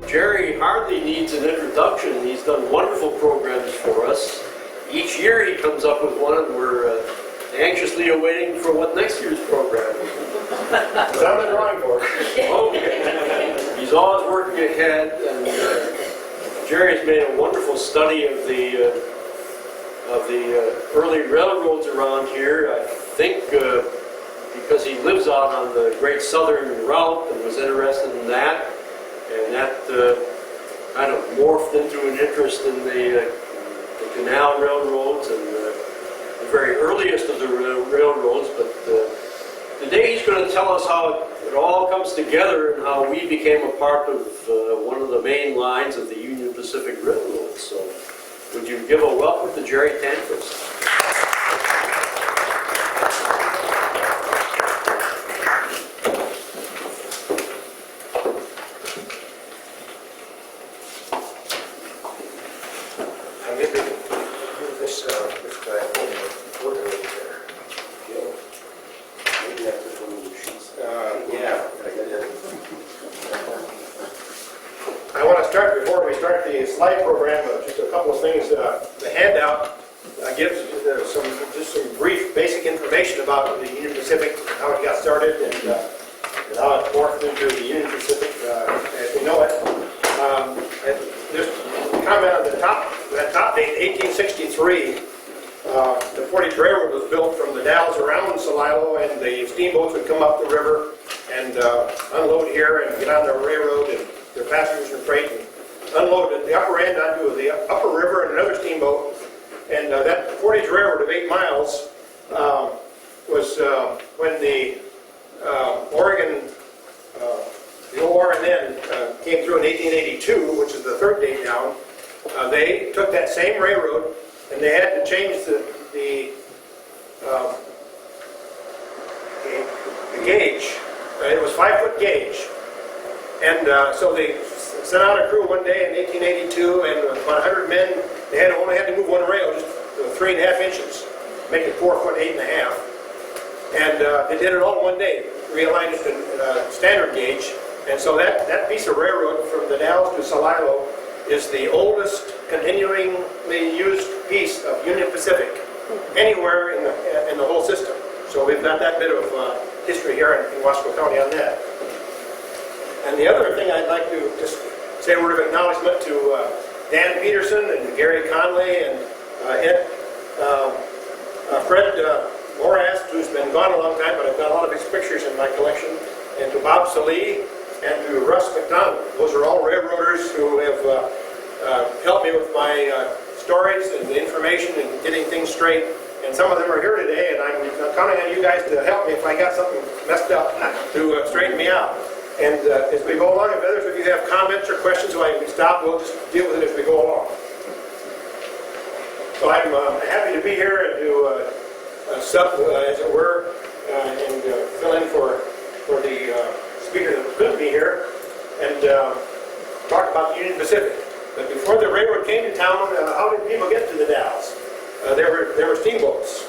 Jerry hardly needs an introduction. He's done wonderful programs for us. Each year he comes up with one, and we're anxiously awaiting for what next year's program is. It's on the drawing board. Okay. He's always working ahead, and Jerry's made a wonderful study of the early railroads around here. I think because he lives out on the Great Southern Route and was interested in that, and that kind of morphed into an interest in the canal railroads and the very earliest of the railroads. But today he's going to tell us how it all comes together and how we became a part of one of the main lines of the Union Pacific Railroad. So would you give a welcome to Jerry Tanquist? Slide program, just a couple of things. The handout gives just some brief basic information about the Union Pacific, how it got started, and how it morphed into the Union Pacific as we know it. And just a comment on that top date, 1863, the Portage Railroad was built from the Dalles around Celilo, and the steamboats would come up the river and unload here and get on the railroad, and their passengers and freight, and unload at the upper end onto the upper river and another steamboat. And that Portage Railroad of 8 miles was when the Oregon, the ORNN came through in 1882, which is the third date down. They took that same railroad and they had to change the gauge. It was 5-foot gauge. And so they sent out a crew one day in 1882, and about 100 men. They only had to move one rail, just 3.5 inches, make it 4 foot 8.5. And they did it all in one day, realigned it to standard gauge. And so that piece of railroad from the Dalles to Celilo is the oldest continually used piece of Union Pacific anywhere in the whole system. So we've got that bit of history here in Wasco County on that. And the other thing I'd like to just say a word of acknowledgement to Dan Peterson and Gary Conley and Fred Morast, who's been gone a long time, but I've got a lot of his pictures in my collection, and to Bob Salee and to Russ McDonald. Those are all railroaders who have helped me with my stories and the information and getting things straight. And some of them are here today, and I'm counting on you guys to help me if I got something messed up to straighten me out. And as we go along, if others of you have comments or questions, so I can stop, we'll just deal with it as we go along. So I'm happy to be here and to sub, as it were, and fill in for the speaker that couldn't be here, and talk about the Union Pacific. But before the railroad came to town, how did people get to the Dalles? There were steamboats.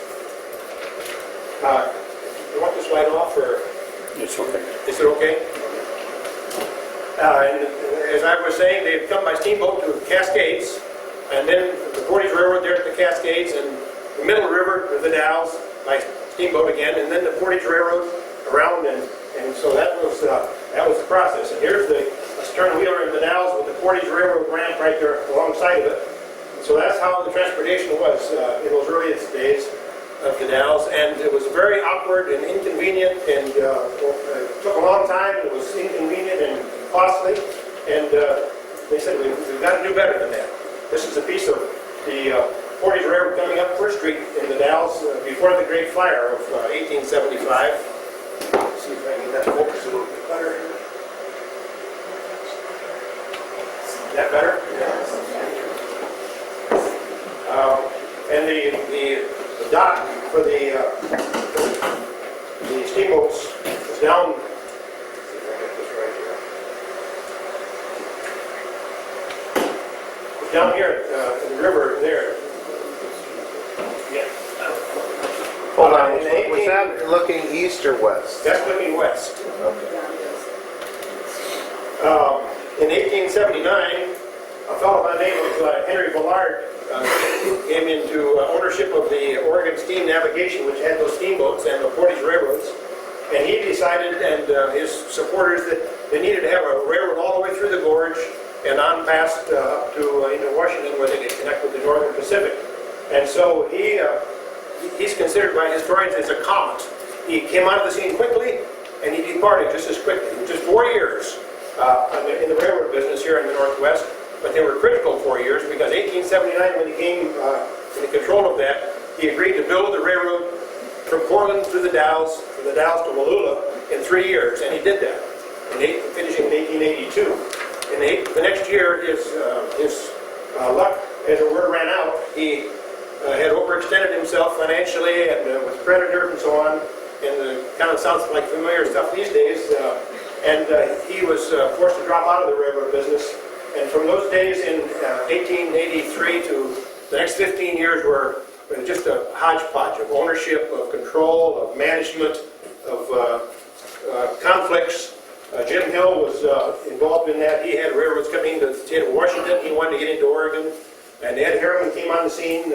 You want this slide off, or? It's okay. Is it okay? And as I was saying, they'd come by steamboat to Cascades, and then the Portage Railroad there at the Cascades, and the Middle River to the Dalles by steamboat again, and then the Portage Railroad around, and so that was the process. And here's the stern wheeler in the Dalles with the Portage Railroad ramp right there alongside of it. So that's how the transportation was in those earliest days of the Dalles, and it was very awkward and inconvenient, and it took a long time. It was inconvenient and costly, and they said we've got to do better than that. This is a piece of the Portage Railroad coming up First Street in the Dalles before the Great Fire of 1875. Let's see if I can get that focus a little bit better. Is that better? Yeah. And the dock for the steamboats was down. Down here in the river there. Yeah. Hold on. Was that looking east or west? That's looking west. Okay. In 1879, a fellow by the name of Henry Villard came into ownership of the Oregon Steam Navigation, which had those steamboats and the portage railroads. And he decided, and his supporters, that they needed to have a railroad all the way through the gorge and on past up to into Washington, where they could connect with the Northern Pacific. And so he's considered by historians as a comet. He came onto the scene quickly, and he departed just as quickly. It was just 4 years in the railroad business here in the Northwest, but they were critical 4 years, because 1879, when he came into control of that, he agreed to build the railroad from Portland through the Dalles, from the Dalles to Wallula in 3 years, and he did that, finishing in 1882. In the next year, his luck, as it were, ran out. He had overextended himself financially and with creditors and so on, and kind of sounds like familiar stuff these days. And he was forced to drop out of the railroad business. And from those days in 1883 to the next 15 years were just a hodgepodge of ownership, of control, of management, of conflicts. Jim Hill was involved in that. He had railroads coming into the state of Washington. He wanted to get into Oregon. And Ed Harriman came on the scene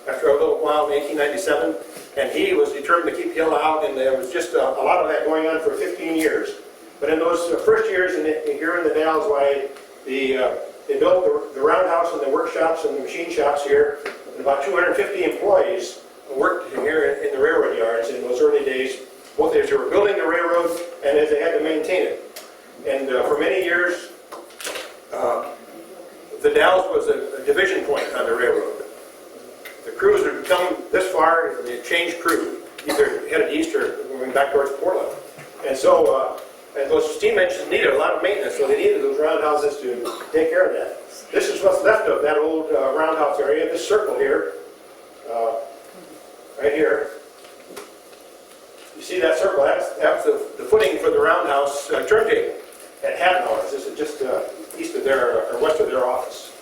after a little while in 1897. And he was determined to keep Hill out. And there was just a lot of that going on for 15 years. But in those first years here in the Dalles, they built the roundhouse and the workshops and the machine shops here. And about 250 employees worked here in the railroad yards in those early days, both as they were building the railroad and as they had to maintain it. And for many years, the Dalles was a division point on the railroad. The crews would come this far, and they'd change crew, either headed east or going back towards Portland. And so, and those steam engines needed a lot of maintenance, so they needed those roundhouses to take care of that. This is what's left of that old roundhouse area, this circle here, right here. You see that circle? That's the footing for the roundhouse turntable at Hattenhauer's. This is just east of their, or west of their office.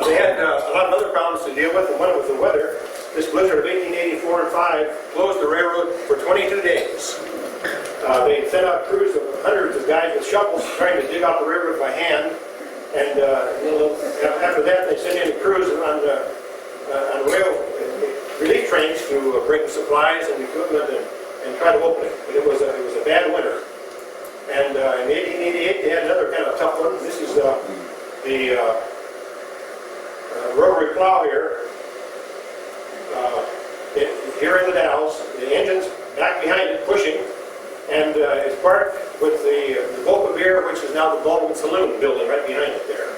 They had a lot of other problems to deal with, and one was the weather. This blizzard of 1884 and 5 closed the railroad for 22 days. They sent out crews of hundreds of guys with shovels trying to dig out the railroad by hand. And after that, they sent in crews on rail relief trains to bring supplies and equipment and try to open it. But it was a bad winter. And in 1888, they had another kind of tough one. This is the rotary plow here. Here in the Dalles, the engine's back behind it pushing, and it's parked with the Boca Beer, which is now the Baldwin Saloon building right behind it there.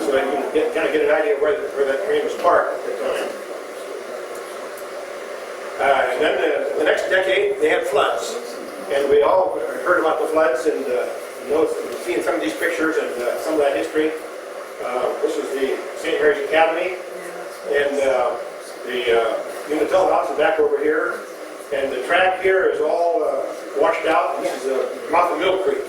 So you can kind of get an idea of where that train was parked at the time. And then the next decade, they had floods. And we all heard about the floods and seen some of these pictures and some of that history. This was the St. Mary's Academy. And the Unitil House is back over here. And the track here is all washed out. This is the mouth of Mill Creek.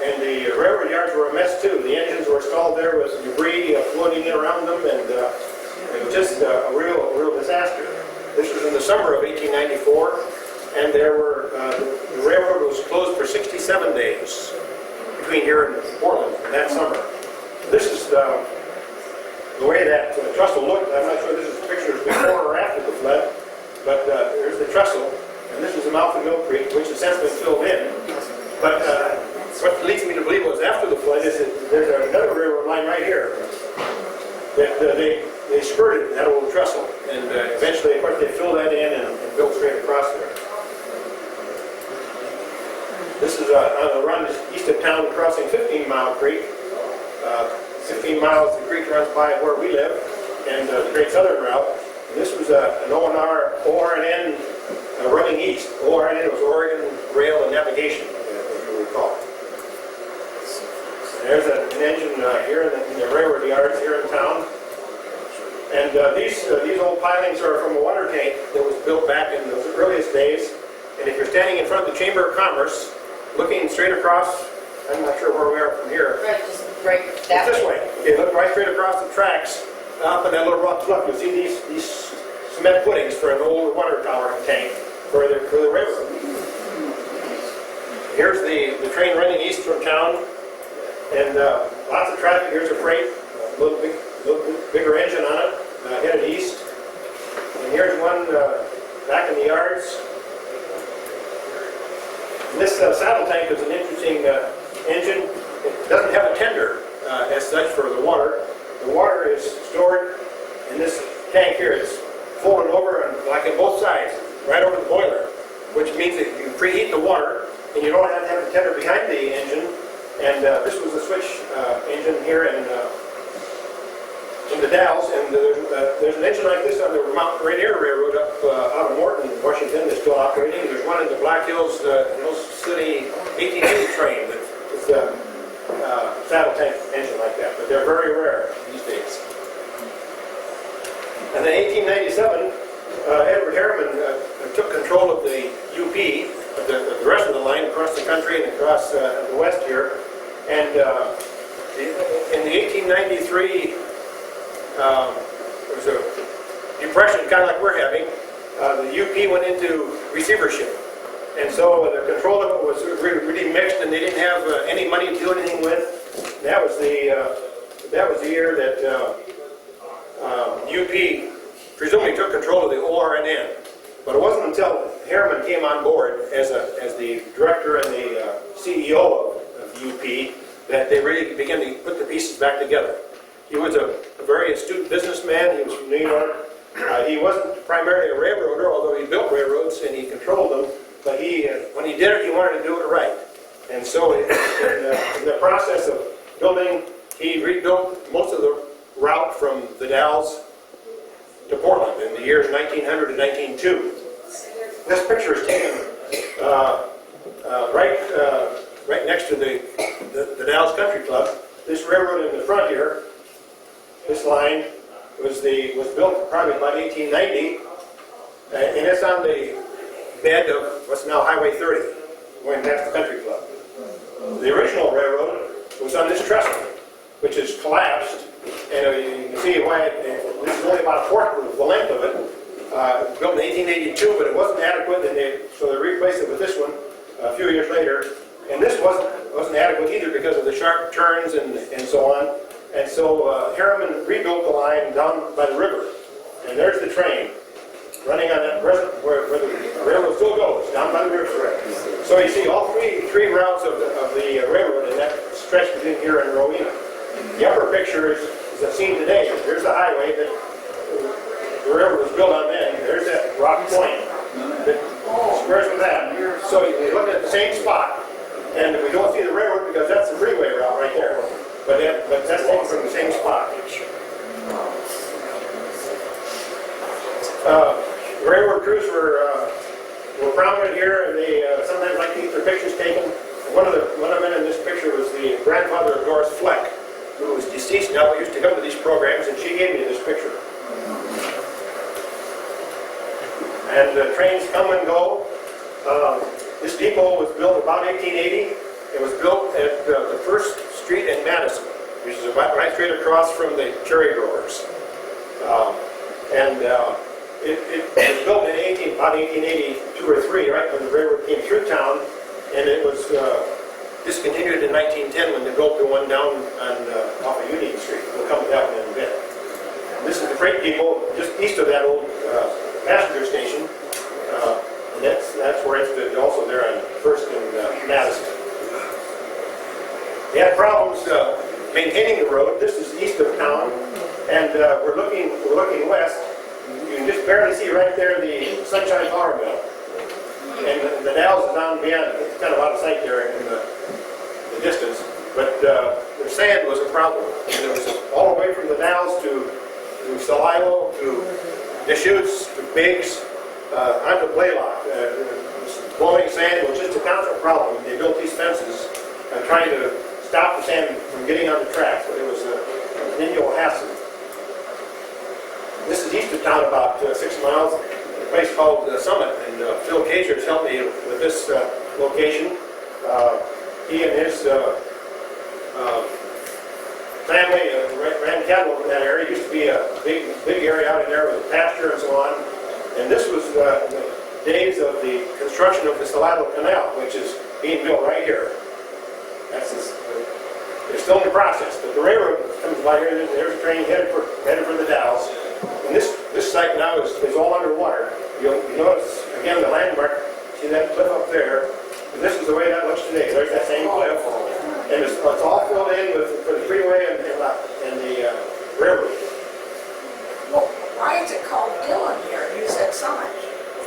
And the railroad yards were a mess too. The engines were stalled there with debris floating in around them, and it was just a real disaster. This was in the summer of 1894, and the railroad was closed for 67 days between here and Portland that summer. This is the way that trestle looked. I'm not sure this is pictures before or after the flood, but there's the trestle, and this is the mouth of Mill Creek, which has since been filled in. But what leads me to believe was after the flood is that there's another railroad line right here that they skirted that old trestle, and eventually, of course, they filled that in and built straight across there. This is on the run east of town, crossing 15 Mile Creek. 15 miles the creek runs by where we live, and the Great Southern Route. And this was an ORNN running east. ORNN was Oregon Rail and Navigation, as you recall. And there's an engine here in the railroad yards here in town. And these old pilings are from a water tank that was built back in those earliest days. And if you're standing in front of the Chamber of Commerce, looking straight across, I'm not sure where we are from here. Right, that this way. Okay, look right straight across the tracks, up in that little rock bluff. You'll see these cement footings for an old water tower tank for the railroad. Here's the train running east from town, and lots of traffic. Here's a freight, a little bit bigger engine on it, headed east. And here's one back in the yards. And this saddle tank is an interesting engine. It doesn't have a tender as such for the water. The water is stored in this tank here. It's folded over and like on both sides, right over the boiler, which means that you preheat the water and you don't have to have a tender behind the engine. And this was a switch engine here in the Dalles, and there's an engine like this on the Mount Rainier Railroad up out of Morton, Washington, that's still operating. There's one in the Black Hills City 1880 train that's a saddle tank engine like that, but they're very rare these days. And then 1897, Edward Harriman took control of the UP, the rest of the line across the country and across the west here. And in the 1893, there was a depression, kind of like we're having. The UP went into receivership. And so the control of it was really mixed, and they didn't have any money to do anything with. That was the year that UP presumably took control of the ORNN. But it wasn't until Harriman came on board as the director and the CEO of UP that they really began to put the pieces back together. He was a very astute businessman. He was from New York. He wasn't primarily a railroader, although he built railroads and he controlled them. But when he did it, he wanted to do it right. And so in the process of building, he rebuilt most of the route from the Dalles to Portland in the years 1900 and 1902. This picture is taken right next to the Dalles Country Club. This railroad in the front here, this line, was built probably about 1890, and it's on the bed of what's now Highway 30, going past the Country Club. The original railroad was on this trestle, which is collapsed, and you can see why this is only about a fourth of the length of it. Built in 1882, but it wasn't adequate, and so they replaced it with this one a few years later. And this wasn't adequate either because of the sharp turns and so on. And so Harriman rebuilt the line down by the river. And there's the train running on that present where the railroad still goes, down by the river. So you see all three routes of the railroad in that stretch between here and Rowena. The upper picture is a scene today. There's the highway that the railroad was built on then. There's that rock point that squares with that. So you're looking at the same spot. And we don't see the railroad because that's the freeway route right there. But that's taken from the same spot. Railroad crews were prominent here, and they sometimes like to get their pictures taken. One of the men in this picture was the grandfather of Doris Fleck, who was deceased now, but used to come to these programs, and she gave me this picture. And the trains come and go. This depot was built about 1880. It was built at the First Street in Madison, which is right straight across from the cherry growers. It was built in about 1882 or 3, right when the railroad came through town, and it was discontinued in 1910 when they built the one down off of Union Street. We'll come to that one in a bit. And this is the freight depot just east of that old passenger station. And that's where it's also there on First and Madison. They had problems maintaining the road. This is east of town, and we're looking west. You can just barely see right there the Sunshine Power Mill, and the Dalles is down beyond. It's kind of out of sight there in the distance. But the sand was a problem, and it was all the way from the Dalles to Celilo to Deschutes to Biggs. Onto Blaylock. Blowing sand was just a constant problem. They built these fences trying to stop the sand from getting on the tracks, but it was a continual hassle. This is east of town about 6 miles, a place called Summit, and Phil Cager has helped me with this location. He and his family ran cattle in that area. It used to be a big area out in there with pasture and so on. And this was the days of the construction of the Salado Canal, which is being built right here. That's this, it's still in the process, but the railroad comes by here, there's a train headed for the Dalles. And this site now is all underwater. You'll notice, again, the landmark, see that cliff up there? And this is the way that looks today. There's that same cliff. And it's all filled in for the freeway and the railroad. Well, why is it called Dillon here? You said Summit.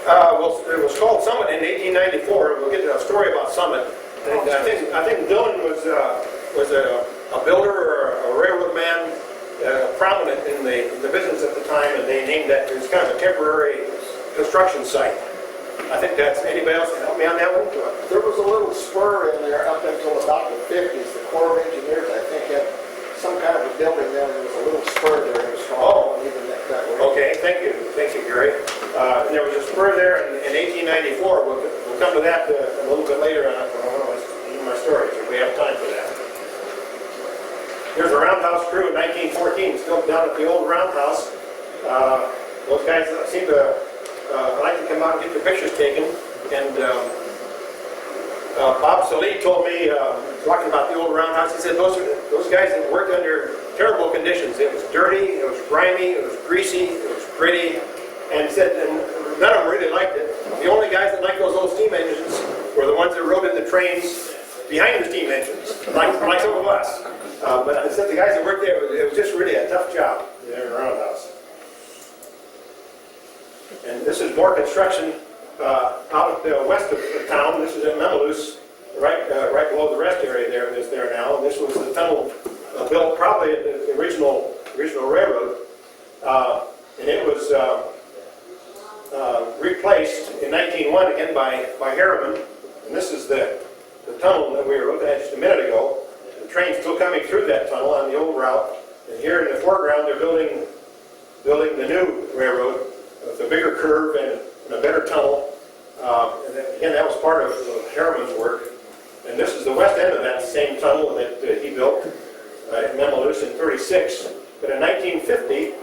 Well, it was called Summit in 1894. We'll get to a story about Summit. And I think Dillon was a builder or a railroad man, prominent in the business at the time, and they named that. It was kind of a temporary construction site. I think that's, anybody else can help me on that one? There was a little spur in there up until about the 50s. The Corps of Engineers, I think, had some kind of a building there. There was a little spur there. It was strong. Even that way. Okay, thank you, Gary. And there was a spur there in 1894. We'll come to that a little bit later on in my stories, if we have time for that. Here's a roundhouse crew in 1914, still down at the old roundhouse. Those guys seem to like to come out and get their pictures taken. And Bob Salee told me, talking about the old roundhouse, he said those guys that worked under terrible conditions. It was dirty, it was grimy, it was greasy, it was gritty, and he said none of them really liked it. The only guys that liked those old steam engines were the ones that rode in the trains behind the steam engines, like some of us. But he said the guys that worked there, it was just really a tough job there in the roundhouse. And this is more construction out west of town. This is in Memaloose, right below the rest area there. That's there now. And this was the tunnel built probably at the original railroad, and it was replaced in 1901 again by Harriman. And this is the tunnel that we were looking at just a minute ago. The train's still coming through that tunnel on the old route. And here in the foreground, they're building the new railroad with a bigger curve and a better tunnel. And again, that was part of Harriman's work. And this is the west end of that same tunnel that he built in Memaloose in 36. But in 1950,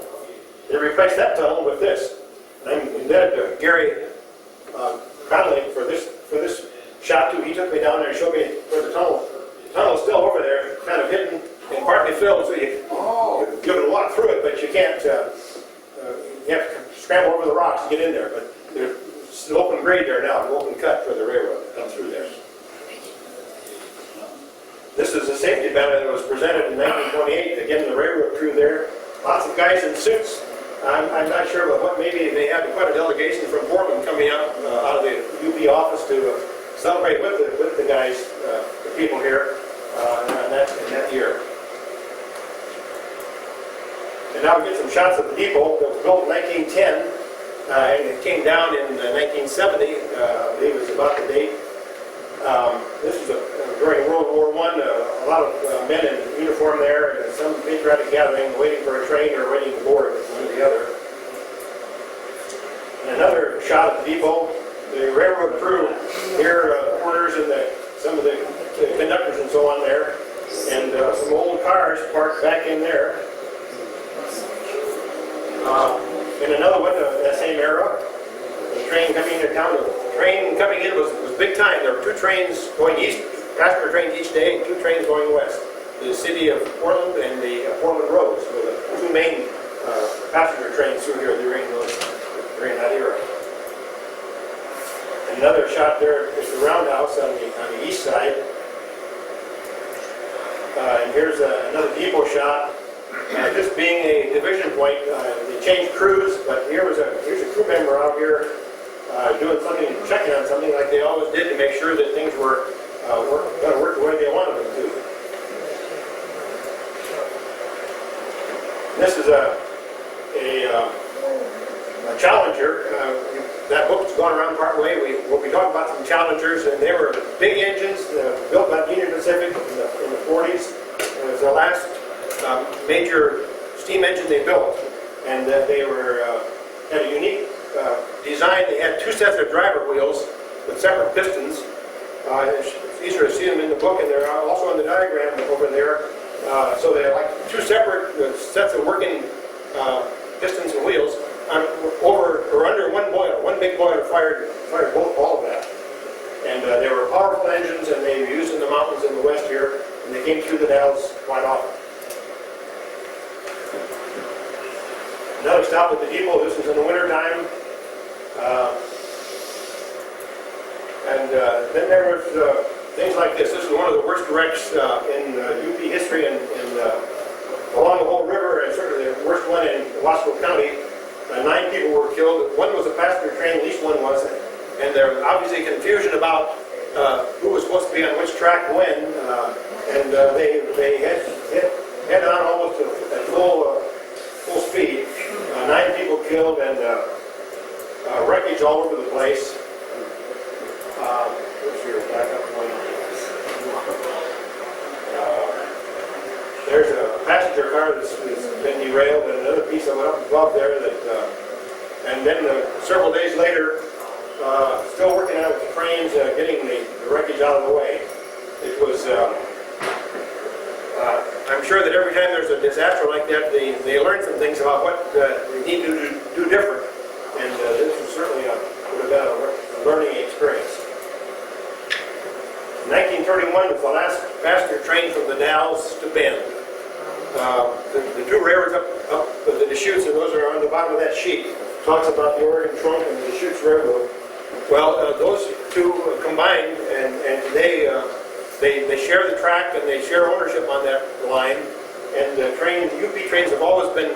they replaced that tunnel with this. And I'm indebted to Gary Connolly for this shot too. He took me down there and showed me where the tunnel is still over there, kind of hidden and partly filled, so you can walk through it, but you can't. You have to scramble over the rocks to get in there. But there's an open grade there now, an open cut for the railroad to come through there. This is a safety banner that was presented in 1928. Again, the railroad crew there. Lots of guys in suits. I'm not sure, but maybe they had quite a delegation from Portland coming up out of the UP office to celebrate with the guys, the people here in that year. And now we get some shots of the depot that was built in 1910, and it came down in 1970. I believe it was about the date. This was during World War I. A lot of men in uniform there, and some patriotic gathering, waiting for a train or waiting to board, one or the other. And another shot at the depot. The railroad crew here, porters and some of the conductors and so on there, and some old cars parked back in there. In another one of that same era, the train coming into town. The train coming in was big time. There were two trains going east, passenger trains each day, and two trains going west. The city of Portland and the Portland Roads were the two main passenger trains through here during that era. And another shot there is the roundhouse on the east side. And here's another depot shot. This being a division point, they changed crews, but here's a crew member out here doing something, checking on something like they always did to make sure that things were going to work the way they wanted them to. And this is a Challenger. That book's gone around part way. We'll be talking about some Challengers, and they were big engines built by Union Pacific in the 40s. It was the last major steam engine they built, and they had a unique design. They had two sets of driver wheels with separate pistons. It's easier to see them in the book, and they're also in the diagram over there. So they're like two separate sets of working pistons and wheels over or under one boiler. One big boiler fired all of that. And And they were powerful engines, and they were used in the mountains in the west here, and they came through the Dalles quite often. Another stop at the depot. This was in the wintertime. Then there was things like this. This is one of the worst wrecks in UP history and along the whole river, and certainly the worst one in Wasco County. 9 people were killed. One was a passenger train, at least one was. And there was obviously confusion about who was supposed to be on which track when. They head on almost at full speed. 9 people killed and wreckage all over the place. Where's your backup one? There's a passenger car that's been derailed, and another piece that went up above there. And then several days later, still working out with the trains, getting the wreckage out of the way. It was. I'm sure that every time there's a disaster like that, they learn some things about what they need to do different. And this was certainly would have been a learning experience. 1931 was the last passenger train from the Dalles to Bend. The 2 railroads up the Deschutes, and those are on the bottom of that sheet, talks about the Oregon Trunk and the Deschutes Railroad. Well, those 2 combined, and today they share the track and they share ownership on that line. And the UP trains have always been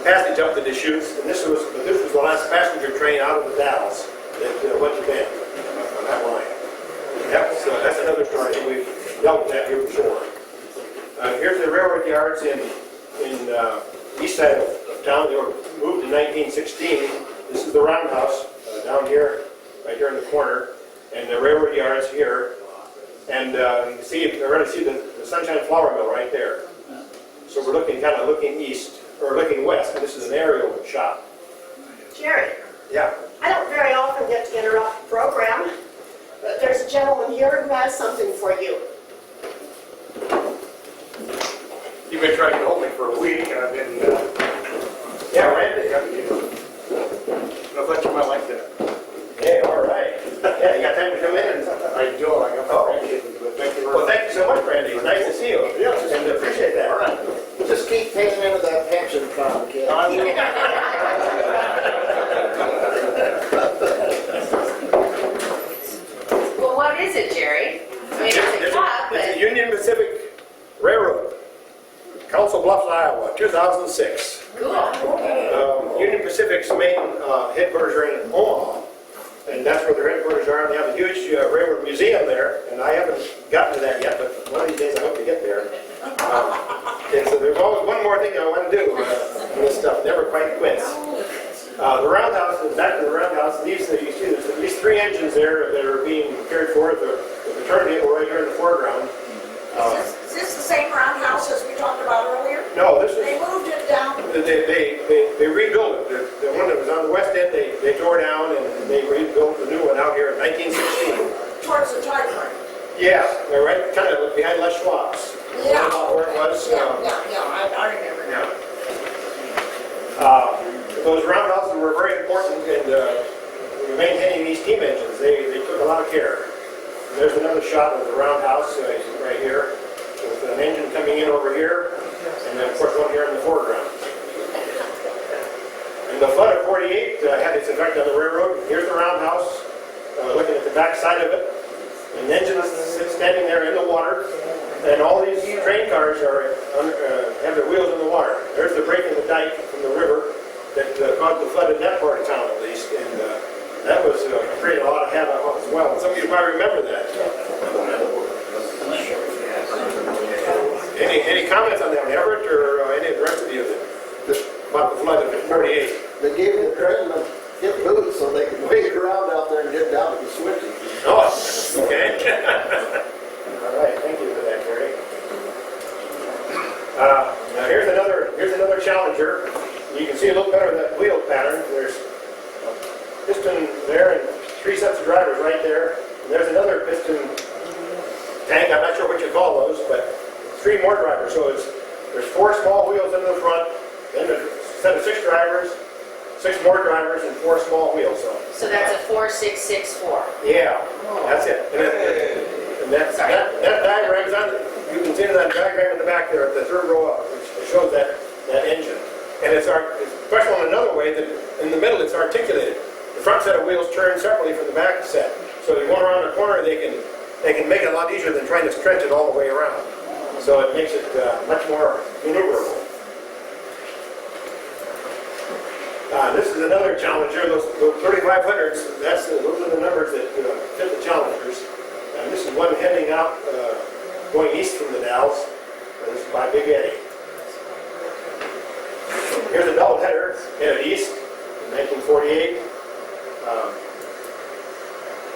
passage up the Deschutes, and this was the last passenger train out of the Dalles that went to Bend on that line. That's another story. We've dealt with that here before. Here's the railroad yards in east side of town. They were moved in 1916. This is the roundhouse down here, right here in the corner, and the railroad yards here. And you can see, we're going to see the Sunshine Flour Mill right there. So we're looking east, or looking west, and this is an aerial shot. Jerry, Yeah. I don't very often get to interrupt the program, but there's a gentleman here who has something for you. You've been trying to hold me for a week, and I've been... Yeah, Randy. I thought you might like that. Hey, all right. Yeah, you got time to come in? I do. I got thank you very much. Well, thank you so much, Randy. It's nice to see you. Yes. And appreciate that. All right. Just keep paying into that pension fund, kid. Well, what is it, Jerry? I mean, it's a cup, It's but the Union Pacific Railroad, Council Bluffs, Iowa, 2006. cool. Union Pacific's main headquarters are in Omaha, and that's where their headquarters are. And they have a huge railroad museum there, and I haven't gotten to that yet, but one of these days I hope to get there. And so there's always one more thing I want to do, and this stuff never quite quits. The roundhouse, back to the roundhouse, you see there's at least 3 engines there that are being cared for at the turntable right here in the foreground. Is this the same roundhouse as we talked about earlier? No, this is... They moved it down. They rebuilt it. The one that was on the west end, they tore down, and they rebuilt the new one out here in 1916. Towards the typewriter. Yeah, they're right kind of behind Les Schwab's. Yeah. About where it was. I remember now. Those roundhouses were very important in maintaining these steam engines. They took a lot of care. There's another shot of the roundhouse right here, with an engine coming in over here, and then of course one here in the foreground. And the flood of 48 had its effect on the railroad. Here's the roundhouse, looking at the back side of it. An engine is standing there in the water, and all these train cars have their wheels in the water. There's the break in the dike from the river that caused the flood in that part of town, at least. And that was created a lot of havoc as well. Some of you might remember that. Any comments on that, Everett, or any of the rest of you about the flood of 48? They gave the trainmen hip boots so they could wade around out there and get down to the switches. Oh, okay. All right, thank you for that, Gary. Now here's another Challenger. You can see a little better of that wheel pattern. There's a piston there and 3 sets of drivers right there. And there's another piston tank. I'm not sure what you call those, but 3 more drivers. So there's 4 small wheels in the front, then a set of 6 drivers, 6 more drivers and 4 small wheels. So that's a 4664. Yeah, that's it. And that diagram is on, you can see that diagram in the back there, the 3rd row up, which shows that engine. And it's special in another way that in the middle it's articulated. The front set of wheels turn separately from the back set. So if you go around the corner, they can make it a lot easier than trying to stretch it all the way around. So it makes it much more maneuverable. This is another Challenger. Those 3500s, those are the numbers that fit the Challengers. And this is one heading out, going east from the Dalles. This is by Big Eddie. Here's a double header headed east in 1948.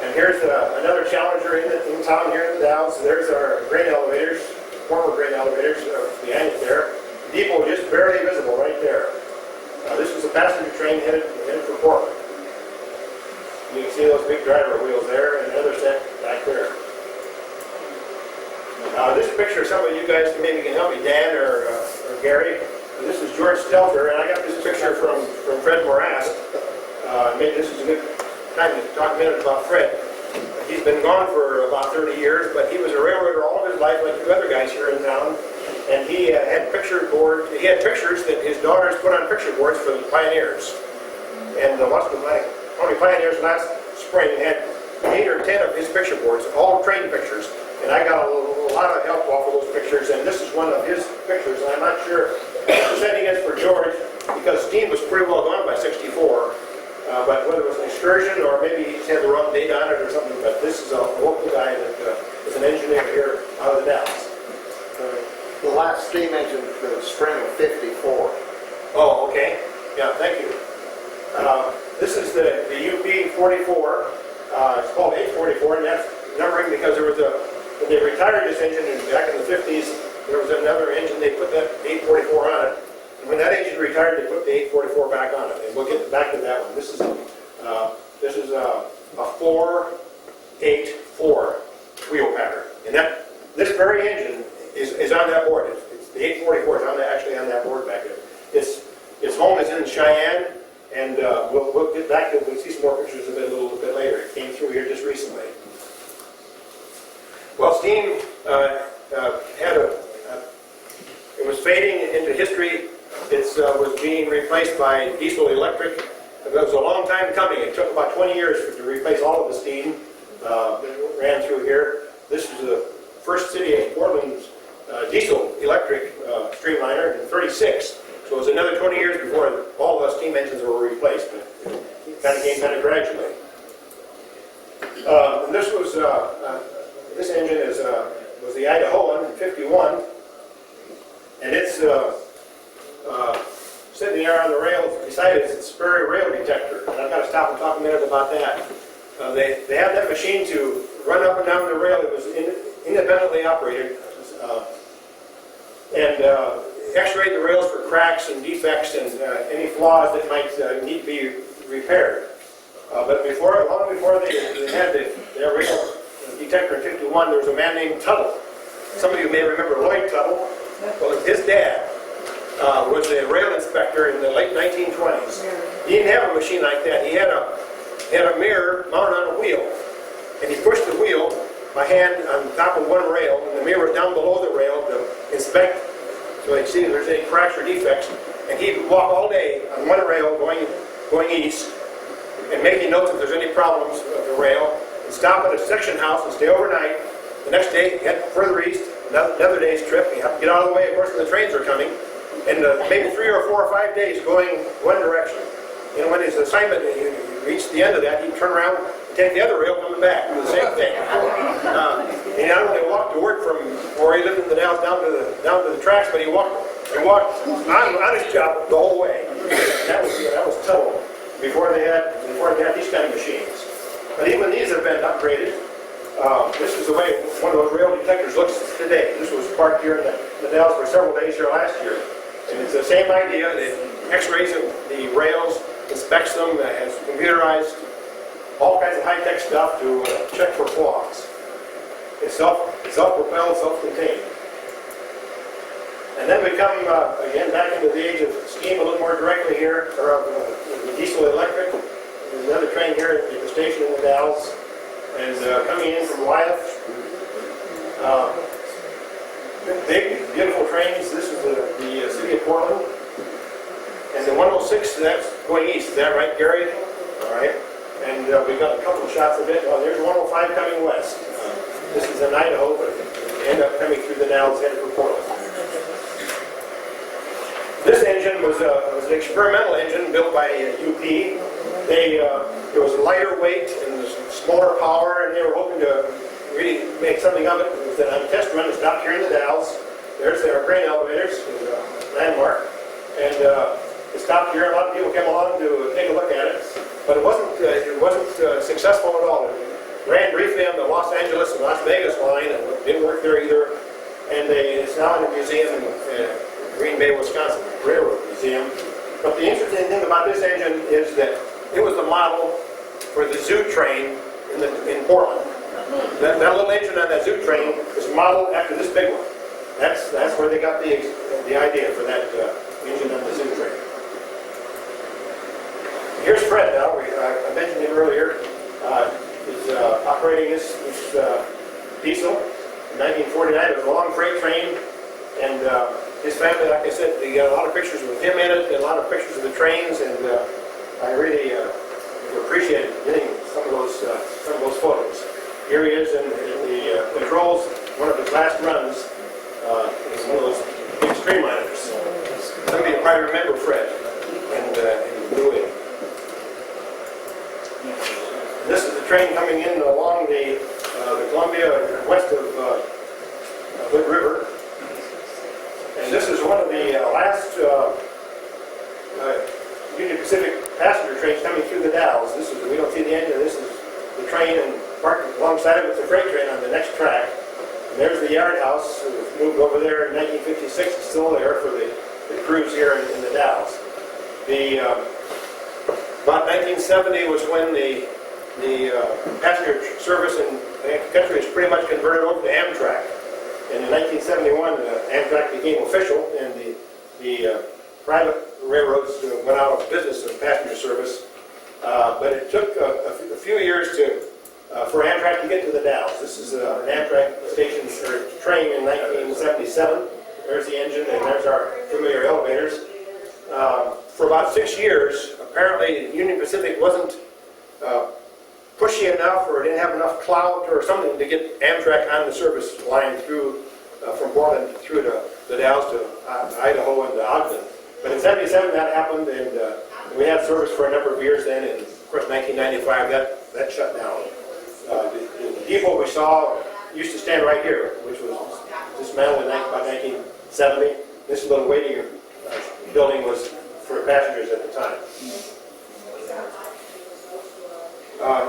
And here's another Challenger in town here in the Dalles. There's our grain elevators, former grain elevators behind it there. The depot just barely visible right there. This was a passenger train headed for Portland. You can see those big driver wheels there and another set back there. This picture, some of you guys maybe can help me, Dan or Gary. This is George Stelter, and I got this picture from Fred Morast. Maybe this is a good time to talk a minute about Fred. He's been gone for about 30 years, but he was a railroader all of his life, like 2 other guys here in town. And he had pictures that his daughters put on picture boards for the pioneers. And the Wasco County Pioneers last spring had 8 or 10 of his picture boards, all train pictures. And I got a lot of help off of those pictures, and this is one of his pictures. And I'm not sure what the setting is for George, because steam was pretty well gone by 64. But whether it was an excursion or maybe he had the wrong date on it or something, but this is a local guy that is an engineer here out of the Dalles. The last steam engine for the spring of '54. Oh, okay. Yeah, thank you. This is the UP 44. It's called 844, and that's numbering because there was when they retired this engine back in the 50s, there was another engine, they put that 844 on it. And when that engine retired, they put the 844 back on it. And we'll get back to that one. This is a 4-8-4 wheel pattern. And this very engine is on that board. It's the 844 is actually on that board back there. Its home is in Cheyenne, and we'll get back to it. We'll see some more pictures of it a little bit later. It came through here just recently. Well, steam it was fading into history. It was being replaced by diesel electric. It was a long time coming. It took about 20 years to replace all of the steam that ran through here. This was the first city of Portland's diesel electric streamliner in '36. So it was another 20 years before all the steam engines were replaced. But it kind of came gradually. And this was this engine was the Idahoan in '51, and it's sitting there on the rail beside it. It's a spur rail detector, and I've got to stop and talk a minute about that. They have that machine to run up and down the rail. It was independently operated, and x-rayed the rails for cracks and defects and any flaws that might need to be repaired. But long before they had their rail detector in '51, there was a man named Tuttle. Some of you may remember Lloyd Tuttle. Well, his dad was a rail inspector in the late 1920s. He didn't have a machine like that. He had a mirror mounted on a wheel, and he pushed the wheel by hand on top of one rail, and the mirror was down below the rail to inspect, so he'd see if there's any cracks or defects. And he'd walk all day on one rail going east, and making notes if there's any problems with the rail, and stop at a section house and stay overnight. The next day, head further east, another day's trip. You have to get out of the way, of course, when the trains are coming. And maybe 3 or 4 or 5 days going one direction. And when his assignment, he reached the end of that, he'd turn around and take the other rail coming back, do the same thing. He not only walked to work from where he lived in the Dalles down to the tracks, but he walked on his job the whole way. And that was Tuttle before they had these kind of machines. But even these have been upgraded. This is the way one of those rail detectors looks today. This was parked here in the Dalles for several days here last year. And it's the same idea. It x-rays the rails, inspects them, has computerized all kinds of high-tech stuff to check for flaws. It's self-propelled, self-contained. And then we come, again, back into the age of steam a little more directly here, or diesel electric. There's another train here at the station in the Dalles. And coming in from Wyeth. Big, beautiful trains. This is the city of Portland. And the 106, that's going east. Is that right, Gary? All right. And we've got a couple of shots of it. There's 105 coming west. This is in Idaho, but we end up coming through the Dalles headed for Portland. This engine was an experimental engine built by UP. It was lighter weight and smaller power, and they were hoping to really make something of it. It was on a test run. It stopped here in the Dalles. There's our grain elevators, landmark, and it stopped here. A lot of people came along to take a look at it, but it wasn't successful at all. It ran briefly on the Los Angeles and Las Vegas line, and it didn't work there either. And it's now in a museum in Green Bay, Wisconsin, Railroad Museum. But the interesting thing about this engine is that it was the model for the zoo train in Portland. That little engine on that zoo train was modeled after this big one. That's where they got the idea for that engine on the zoo train. Here's Fred now. I mentioned him earlier. He's operating this diesel in 1949. It was a long freight train, and his family, like I said, they got a lot of pictures with him in it, and a lot of pictures of the trains, and I really appreciated getting some of those photos. Here he is in the controls. One of his last runs is one of those big streamliners. Some of you probably remember Fred and Louis. This is the train coming in along the Columbia west of Hood River. And this is one of the last Union Pacific passenger trains coming through the Dalles. We don't see the engine. This is the train, and parked alongside of it is the freight train on the next track. And there's the yard house. It was moved over there in 1956. It's still there for the crews here in the Dalles. About 1970 was when the passenger service in the country was pretty much converted over to Amtrak. And in 1971, Amtrak became official, and the private railroads went out of business in passenger service. But it took a few years for Amtrak to get to the Dalles. This is an Amtrak station or train in 1977. There's the engine, and there's our familiar elevators. For about 6 years, apparently Union Pacific wasn't pushy enough, or didn't have enough clout or something to get Amtrak on the service line through from Portland through to the Dalles to Idaho and to Ogden. But in '77 that happened, and we had service for a number of years then, and of course 1995 that shut down. The depot we saw used to stand right here, which was dismantled in about 1970. This little waiting building was for passengers at the time.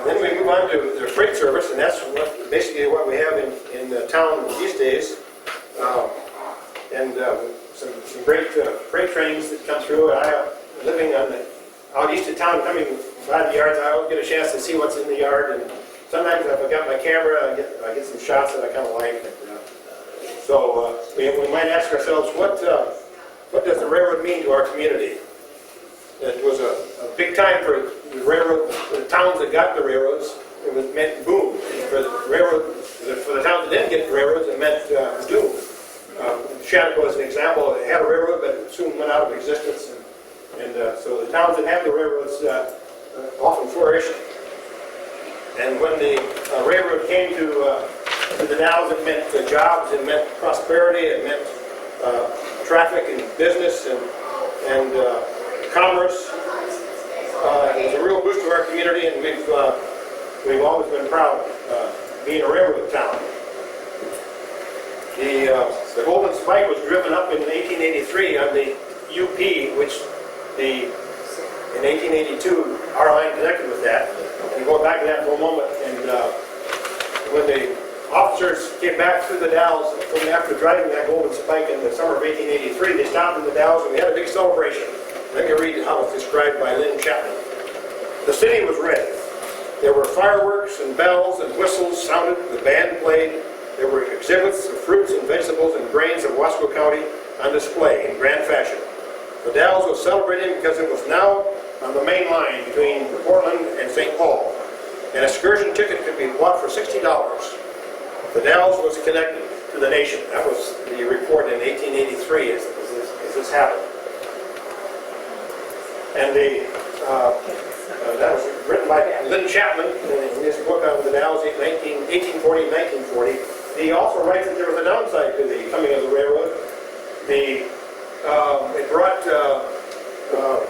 Then we move on to the freight service, and that's basically what we have in the town these days. Some great freight trains that come through. Living out east of town, coming by the yards, I always get a chance to see what's in the yard. And sometimes if I've got my camera, I get some shots that I kind of like. So we might ask ourselves, what does the railroad mean to our community? It was a big time for the railroad, for the towns that got the railroads. It meant boom. For the towns that didn't get the railroads, it meant doom. Shattuck was an example. It had a railroad, but it soon went out of existence. And so the towns that had the railroads often flourished. And when the railroad came to the Dalles, it meant jobs, it meant prosperity, it meant traffic and business and commerce. It was a real boost to our community, and we've always been proud being a railroad town. The Golden Spike was driven up in 1883 on the UP, which in 1882 our line connected with that. And going back to that for a moment, and when the officers came back through the Dalles after driving that Golden Spike in the summer of 1883, they stopped in the Dalles and we had a big celebration. Let me read how it's described by Lynn Chapman. The city was ready. There were fireworks and bells and whistles sounded, the band played. There were exhibits of fruits and vegetables and grains of Wasco County, on display in grand fashion. The Dalles was celebrating because it was now on the main line between Portland and St. Paul. An excursion ticket could be bought for $60. The Dalles was connected to the nation. That was the report in 1883 as this happened. And that was written by Lynn Chapman in his book on the Dalles, 1840-1940. He also writes that there was a downside to the coming of the railroad. It brought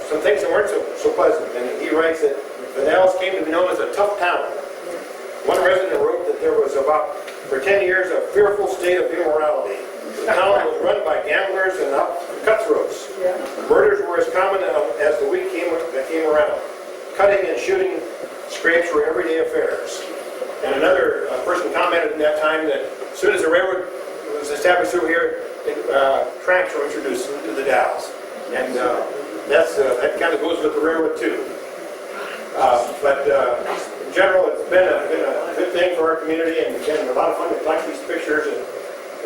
some things that weren't so pleasant, and he writes that the Dalles came to be known as a tough town. One resident wrote that there was for 10 years, a fearful state of immorality. The town was run by gamblers and cutthroats. Murders were as common as the week that came around. Cutting and shooting scrapes were everyday affairs. And another person commented in that time that as soon as the railroad was established through here, tramps were introduced to the Dalles. And that kind of goes with the railroad too. But in general, it's been a good thing for our community, and it's been a lot of fun to collect these pictures. And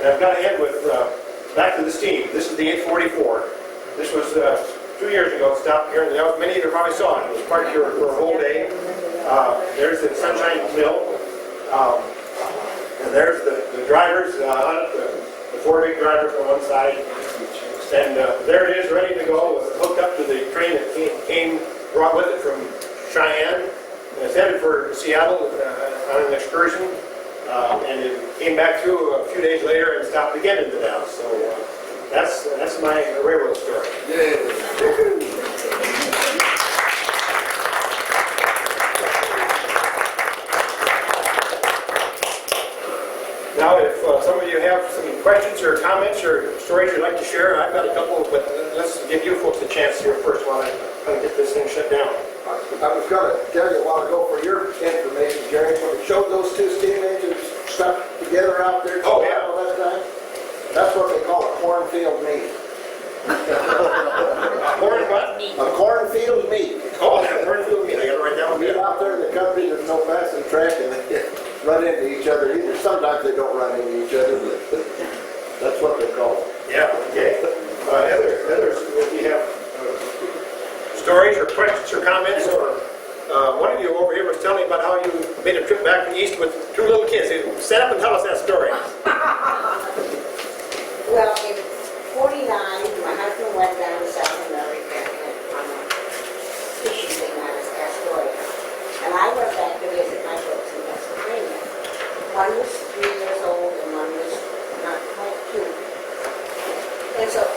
I've got to end with, back to this team. This is the 844. This was 2 years ago. It stopped here in the Dalles. Many of you probably saw it. It was parked here for a whole day. There's the Sunshine Mill. And there's the drivers on it, the four big drivers on one side. And there it is, ready to go, hooked up to the train that brought with it from Cheyenne. And it's headed for Seattle on an excursion. And it came back through a few days later and stopped again in the Dalles. So that's my railroad story. Now, if some of you have some questions or comments or stories you'd like to share, I've got a couple, but let's give you folks a chance here first while I kind of get this thing shut down. I was going to tell you a while ago for your information, Jerry, when it showed those two steam engines stuck together out there. Oh, yeah. All that time, that's what they call a cornfield meet. Corn what? A cornfield meet. Oh, yeah, cornfield meat. I got to write that one Meet down. out there in the country, there's no passing track, and they run into each other either. Sometimes they don't run into each other, but that's what they call it. Yeah, okay. Others, if you have stories or questions or comments, or one of you over here was telling me about how you made a trip back east with two little kids. Stand up and tell us that story. Well, in '49, my husband went down to South America on a fishing thing out of Astoria. And I went back to visit my folks in Pennsylvania. One was 3 years old and one was not quite 2. And so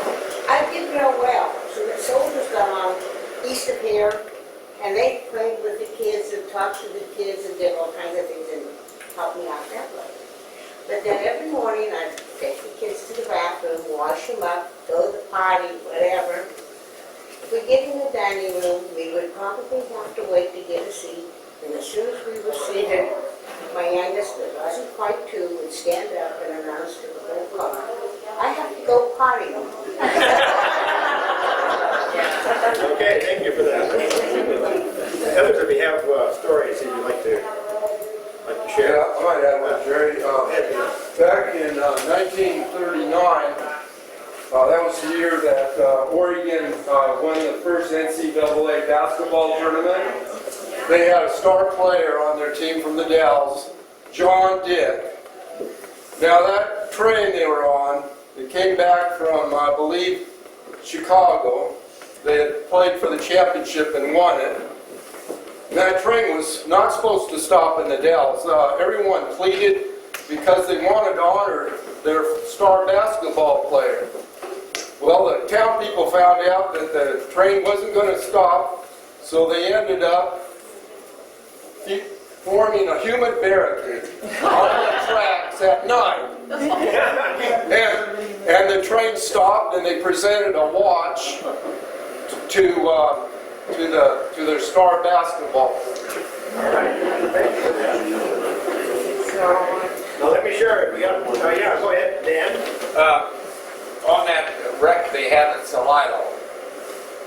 I did real well. So the soldiers got on east of here, and they played with the kids and talked to the kids and did all kinds of things and helped me out that way. But then every morning I'd take the kids to the bathroom, wash them up, go to the potty, whatever. If we get in the dining room, we would probably have to wait to get a seat. And as soon as we were seated, my youngest, that wasn't quite 2, would stand up and announce to the whole car, I have to go potty. Okay, thank you for that. Others, if you have stories that you'd like to share. Yeah, I might add one, Jerry. Back in 1939, that was the year that Oregon won the first NCAA basketball tournament. They had a star player on their team from the Dalles, John Dick. Now that train they were on, it came back from, I believe, Chicago. They had played for the championship and won it. And that train was not supposed to stop in the Dalles. Everyone pleaded because they wanted to honor their star basketball player. Well, the town people found out that the train wasn't going to stop, so they ended up forming a human barricade on the tracks at night. And the train stopped, and they presented a watch to their star basketball. All right. Now let me share it. We got, yeah, go ahead, Dan. On that wreck they had at Salilo,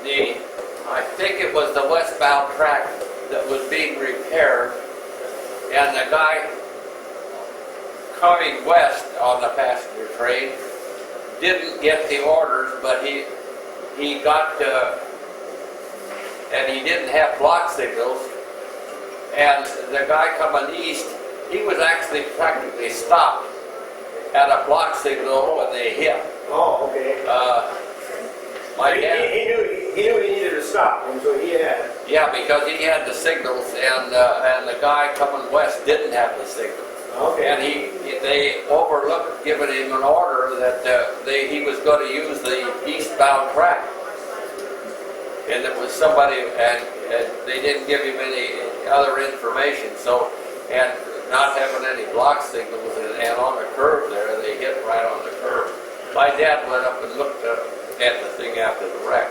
I think it was the westbound track that was being repaired, and the guy coming west on the passenger train didn't get the orders, but he got, and he didn't have block signals. And the guy coming east, he was actually practically stopped at a block signal when they hit. Oh, okay. My He dad, knew he needed to stop, and so he had. yeah, because he had the signals, and the guy coming west didn't have the signals. Okay. And they overlooked giving him an order that he was going to use the eastbound track. And it was somebody, and they didn't give him any other information. So, and not having any block signals, and on the curve there, they hit right on the curve. My dad went up and looked at the thing after the wreck.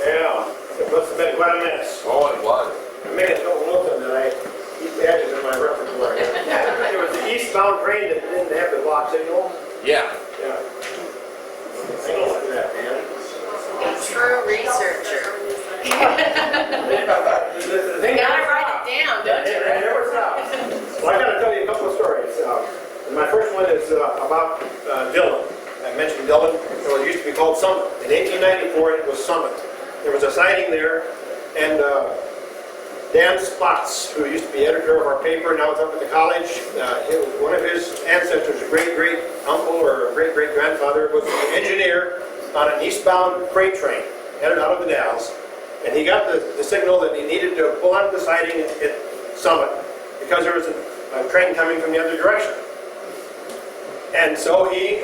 Yeah, it must have been quite a mess. Oh, it was. I made a couple notes on that. I keep badges in my repertoire. There was the eastbound train that didn't have the block signal. Yeah. Yeah. Hang on to that, man. A true researcher. The thing You gotta never write stops. it down, don't you? It never stops. Well, I gotta tell you a couple of stories. My first one is about Dillon. I mentioned Dillon. It used to be called Summit. In 1894, it was Summit. There was a sighting there, and Dan Spotts, who used to be editor of our paper, now it's up at the college, one of his ancestors, a great-great-uncle or a great-great-grandfather, was an engineer on an eastbound freight train headed out of the Dalles, and he got the signal that he needed to pull onto the siding at Summit because there was a train coming from the other direction. And so he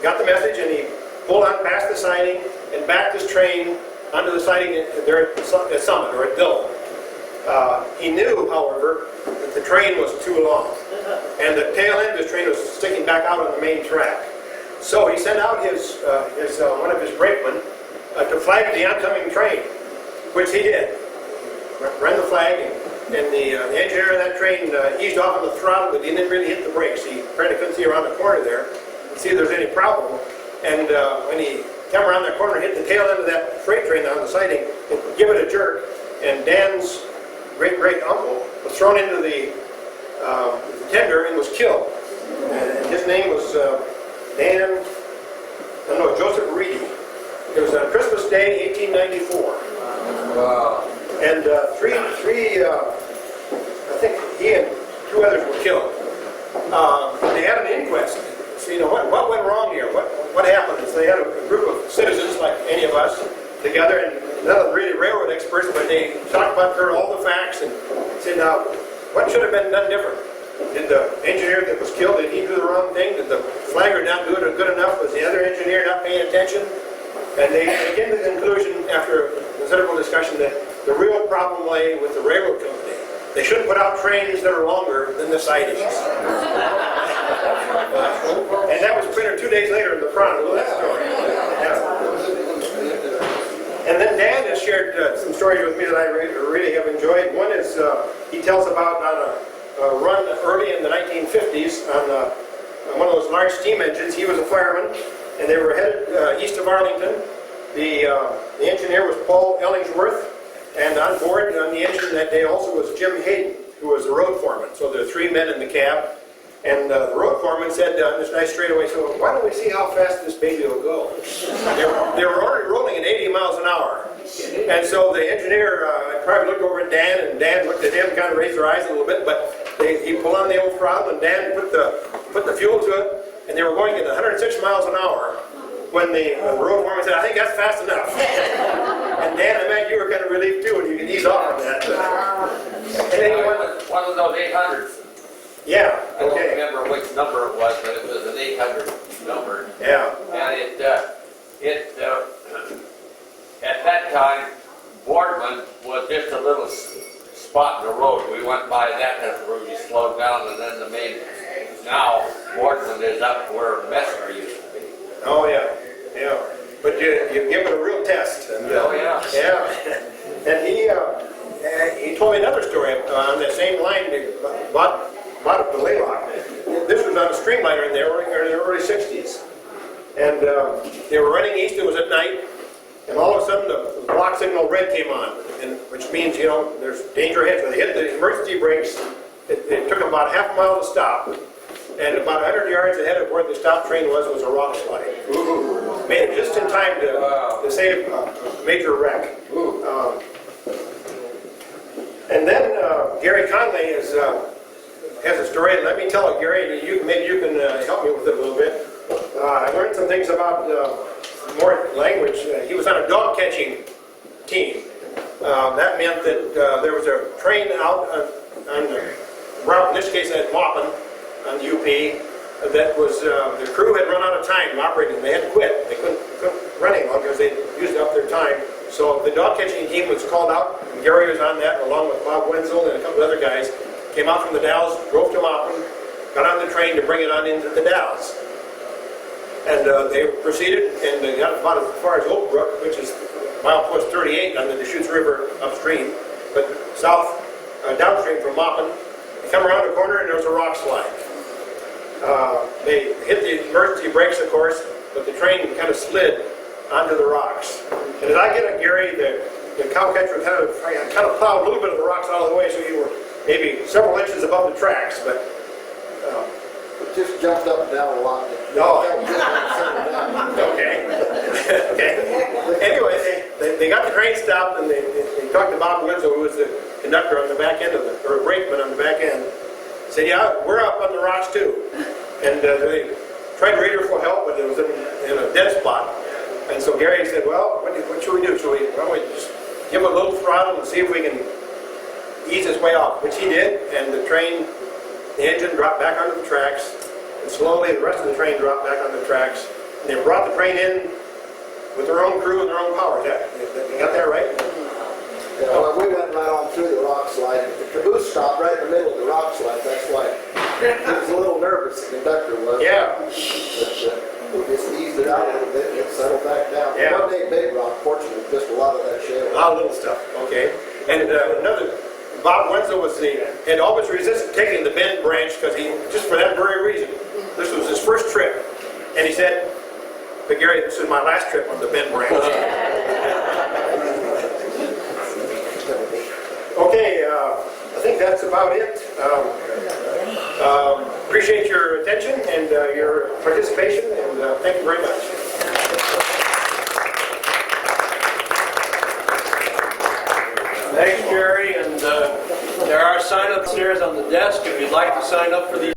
got the message, and he pulled on past the siding and backed his train onto the siding there at Summit, or at Dillon. He knew, however, that the train was too long, and the tail end of the train was sticking back out on the main track. So he sent out one of his brakemen to flag the oncoming train, which he did. Ran the flag, and the engineer of that train eased off on the throttle, but he didn't really hit the brakes. He apparently couldn't see around the corner there and see if there's any problem. And when he came around that corner and hit the tail end of that freight train on the siding, it gave it a jerk, and Dan's great-great-uncle was thrown into the tender and was killed. And his name was Joseph Reedy. It was on Christmas Day, 1894. Wow. And I think he and two others were killed. They had an inquest. So, what went wrong here? What happened? So they had a group of citizens, like any of us, together, and none of them really railroad experts, but they talked about all the facts and said, now, what should have been done different? Did the engineer that was killed, did he do the wrong thing? Did the flagger not do it good enough? Was the other engineer not paying attention? And they came to the conclusion, after considerable discussion, that the real problem lay with the railroad company. They shouldn't put out trains that are longer than the sidings. And that was printed 2 days later in the Chronicle, that story. Yeah. And then Dan has shared some stories with me that I really have enjoyed. One is he tells about on a run early in the 1950s on one of those large steam engines. He was a fireman, and they were headed east of Arlington. The engineer was Paul Ellingsworth, and on board on the engine that day also was Jim Hayden, who was the road foreman. So there were three men in the cab, and the road foreman said on this nice straightaway, so why don't we see how fast this baby will go? They were already rolling at 80 miles an hour. And so the engineer probably looked over at Dan, and Dan looked at him, kind of raised their eyes a little bit, but he pulled on the old throttle, and Dan put the fuel to it, and they were going at 106 miles an hour when the road foreman said, I think that's fast enough. And Dan, I imagine you were kind of relieved too, and you could ease off on that. And then It was one of those 800s. yeah, I don't okay. remember which number it was, but it was an 800 number. Yeah. And at that time, Boardman was just a little spot in the road. We went by that, and we slowed down, and then the main. Now, Boardman is up where Messner used to be. Oh, yeah. Yeah. But you give it a real test. And, Oh, yeah. Yeah. And he told me another story on that same line about a Blaylock. This was on a streamliner in the early 60s. And they were running east, it was at night, and all of a sudden the block signal red came on, which means, there's danger ahead. So they hit the emergency brakes. It took them about half a mile to stop. and about 100 yards ahead of where the stop train was a rock slide. Made it just in time to save a major wreck. And then Gary Conley has a story. Let me tell it, Gary. Maybe you can help me with it a little bit. I learned some things about more language. He was on a dog catching team. That meant that there was a train out on the route, in this case at Maupin, on the UP, that was, the crew had run out of time operating. They had to quit. They couldn't run anymore because they used up their time. So the dog catching team was called out, and Gary was on that along with Bob Wenzel and a couple other guys. Came out from the Dalles, drove to Maupin, got on the train to bring it on into the Dalles. And they proceeded, and they got about as far as Oak Brook, which is milepost 38 on the Deschutes River upstream, but south, downstream from Maupin. They come around the corner, and there was a rock slide. They hit the emergency brakes, of course, but the train kind of slid onto the rocks. And as I get at Gary, the cow catcher kind of plowed a little bit of the rocks out of the way, so you were maybe several inches above the tracks, but It just jumped up and down a lot. okay. Okay. Anyway, they got the train stopped, and they talked to Bob Wenzel, who was the conductor on the back end of it, or brakeman on the back end. Said, "Yeah, we're up on the rocks too." And they tried radio for help, but it was in a dead spot. And so Gary said, "Well, what should we do? Should we just give him a little throttle and see if we can ease his way off?" Which he did, and the engine dropped back onto the tracks, and slowly the rest of the train dropped back onto the tracks. And they brought the train in with their own crew and their own power. You got that right? You know, we went right on through the rock slide, and the caboose stopped right in the middle of the rock slide. That's why he was a little nervous, the conductor was. Yeah. But, we just eased it out a little bit and it settled back down. Yeah. One day big rock, fortunately, just a lot of that shale. A lot of little stuff. Okay. And another, Bob Wenzel had always resisted taking the Bend branch because just for that very reason. This was his first trip. And he said, "But Gary, this is my last trip on the Bend branch." Okay, I think that's about it. Appreciate your attention and your participation, and thank you very much. Thanks, Jerry, and there are sign-up upstairs on the desk if you'd like to sign up for these